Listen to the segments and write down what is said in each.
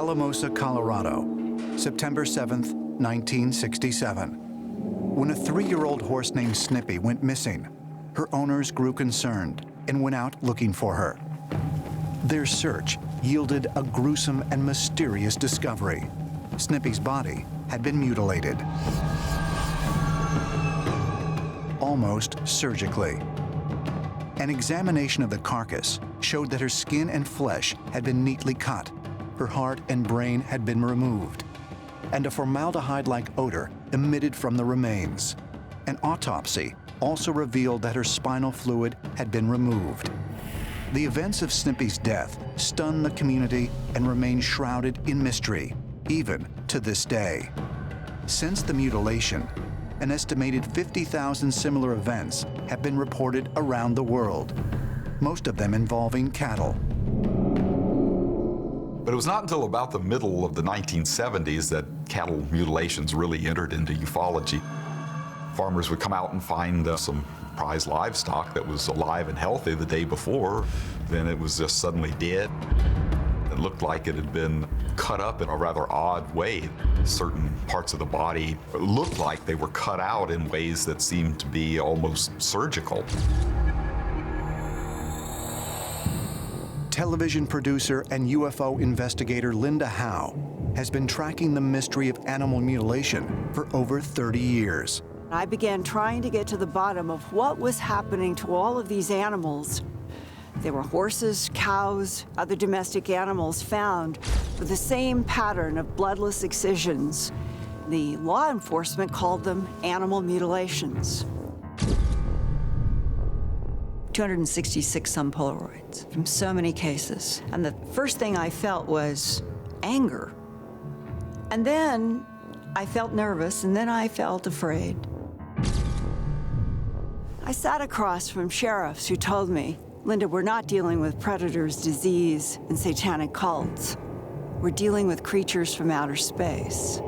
Alamosa, Colorado, September 7th, 1967. When a 3-year-old horse named Snippy went missing, her owners grew concerned and went out looking for her. Their search yielded a gruesome and mysterious discovery. Snippy's body had been mutilated, almost surgically. An examination of the carcass showed that her skin and flesh had been neatly cut, her heart and brain had been removed, and a formaldehyde-like odor emitted from the remains. An autopsy also revealed that her spinal fluid had been removed. The events of Snippy's death stunned the community and remain shrouded in mystery, even to this day. Since the mutilation, an estimated 50,000 similar events have been reported around the world, most of them involving cattle. But it was not until about the middle of the 1970s that cattle mutilations really entered into ufology. Farmers would come out and find some prize livestock that was alive and healthy the day before. Then it was just suddenly dead. It looked like it had been cut up in a rather odd way. Certain parts of the body looked like they were cut out in ways that seemed to be almost surgical. Television producer and UFO investigator Linda Howe has been tracking the mystery of animal mutilation for over 30 years. I began trying to get to the bottom of what was happening to all of these animals. They were horses, cows, other domestic animals found with the same pattern of bloodless excisions. The law enforcement called them animal mutilations. 266 some Polaroids from so many cases. And the first thing I felt was anger. And then I felt nervous, and then I felt afraid. I sat across from sheriffs who told me, Linda, we're not dealing with predators, disease, and satanic cults. We're dealing with creatures from outer space.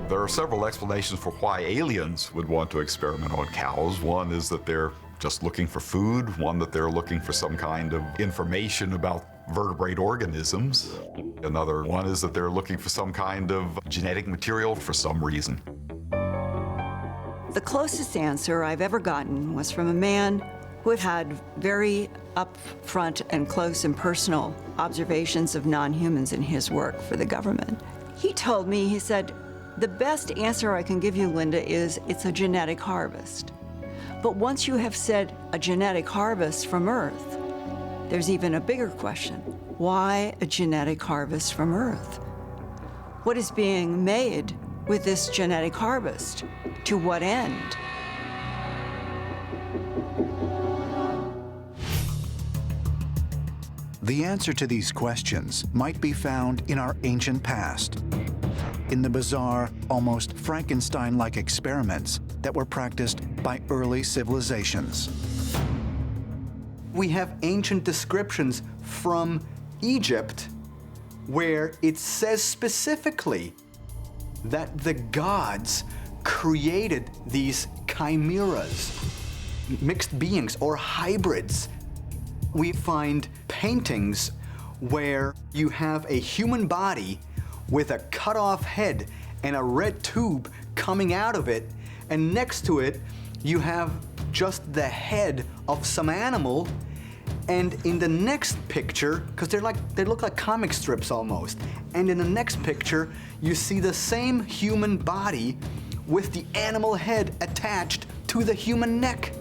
There are several explanations for why aliens would want to experiment on cows. One is that they're just looking for food, one that they're looking for some kind of information about vertebrate organisms. Another one is that they're looking for some kind of genetic material for some reason. The closest answer I've ever gotten was from a man who had had very upfront and close and personal observations of non-humans in his work for the government. He told me, he said, the best answer I can give you, Linda, is it's a genetic harvest. But once you have said a genetic harvest from Earth, there's even a bigger question. Why a genetic harvest from Earth? What is being made with this genetic harvest? To what end? The answer to these questions might be found in our ancient past, in the bizarre, almost Frankenstein-like experiments that were practiced by early civilizations. We have ancient descriptions from Egypt where it says specifically that the gods created these chimeras, mixed beings or hybrids. We find paintings where you have a human body with a cut-off head and a red tube coming out of it, and next to it you have just the head of some animal, and in the next picture, because they look like comic strips almost, and in the next picture you see the same human body with the animal head attached to the human neck.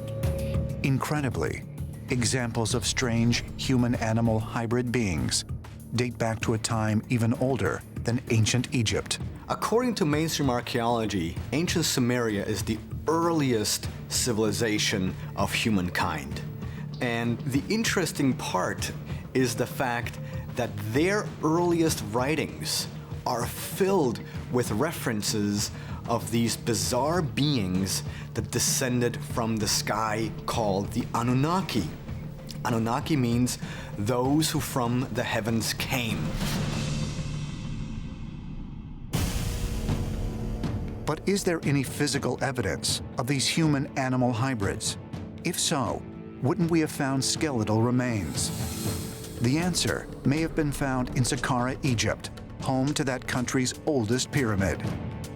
Incredibly, examples of strange human-animal hybrid beings date back to a time even older than ancient Egypt. According to mainstream archaeology, ancient Sumeria is the earliest civilization of humankind. And the interesting part is the fact that their earliest writings are filled with references of these bizarre beings that descended from the sky called the Anunnaki. Anunnaki means those who from the heavens came. But is there any physical evidence of these human-animal hybrids? If so, wouldn't we have found skeletal remains? The answer may have been found in Saqqara, Egypt, home to that country's oldest pyramid.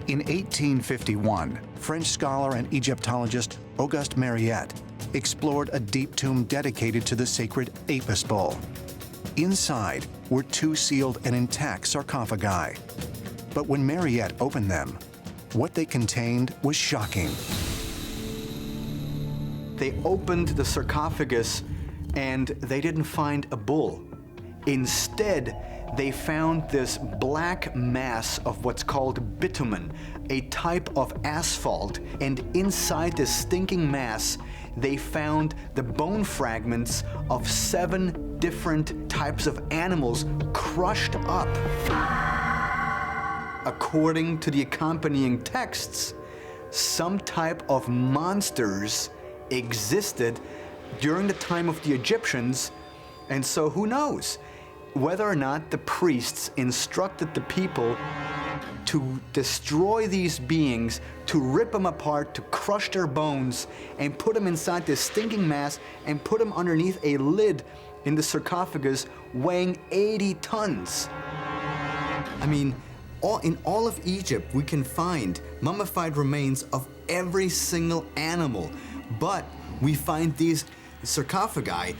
In 1851, French scholar and Egyptologist Auguste Mariette explored a deep tomb dedicated to the sacred Apis bull. Inside were 2 sealed and intact sarcophagi. But when Mariette opened them, what they contained was shocking. They opened the sarcophagus and they didn't find a bull. Instead, they found this black mass of what's called bitumen, a type of asphalt, and inside this stinking mass, they found the bone fragments of 7 different types of animals crushed up. According to the accompanying texts, some type of monsters existed during the time of the Egyptians, and so who knows whether or not the priests instructed the people to destroy these beings, to rip them apart, to crush their bones, and put them inside this stinking mass, and put them underneath a lid in the sarcophagus weighing 80 tons. I mean, in all of Egypt, we can find mummified remains of every single animal, but we find these sarcophagi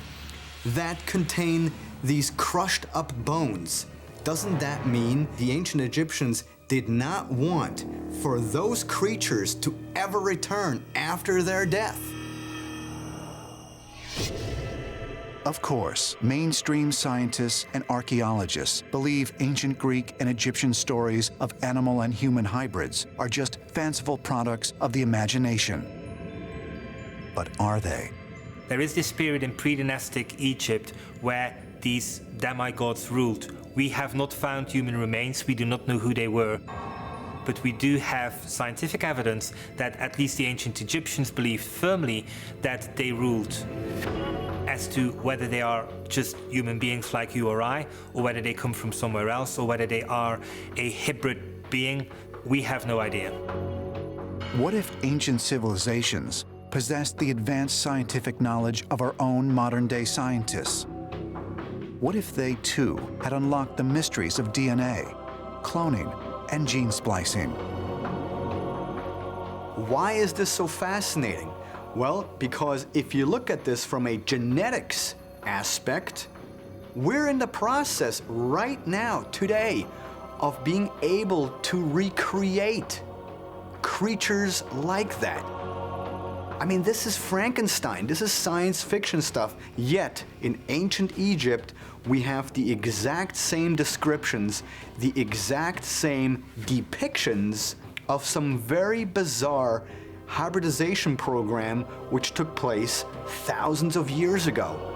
that contain these crushed up bones. Doesn't that mean the ancient Egyptians did not want for those creatures to ever return after their death? Of course, mainstream scientists and archaeologists believe ancient Greek and Egyptian stories of animal and human hybrids are just fanciful products of the imagination. But are they? There is this period in pre-dynastic Egypt where these demigods ruled. We have not found human remains, we do not know who they were. But we do have scientific evidence that at least the ancient Egyptians believed firmly that they ruled. As to whether they are just human beings like you or I, or whether they come from somewhere else, or whether they are a hybrid being, we have no idea. What if ancient civilizations possessed the advanced scientific knowledge of our own modern-day scientists? What if they, too, had unlocked the mysteries of DNA, cloning, and gene splicing? Why is this so fascinating? Well, because if you look at this from a genetics aspect, we're in the process right now, today, of being able to recreate creatures like that. I mean, this is Frankenstein, this is science fiction stuff, yet in ancient Egypt, we have the exact same descriptions, the exact same depictions of some very bizarre hybridization program which took place thousands of years ago.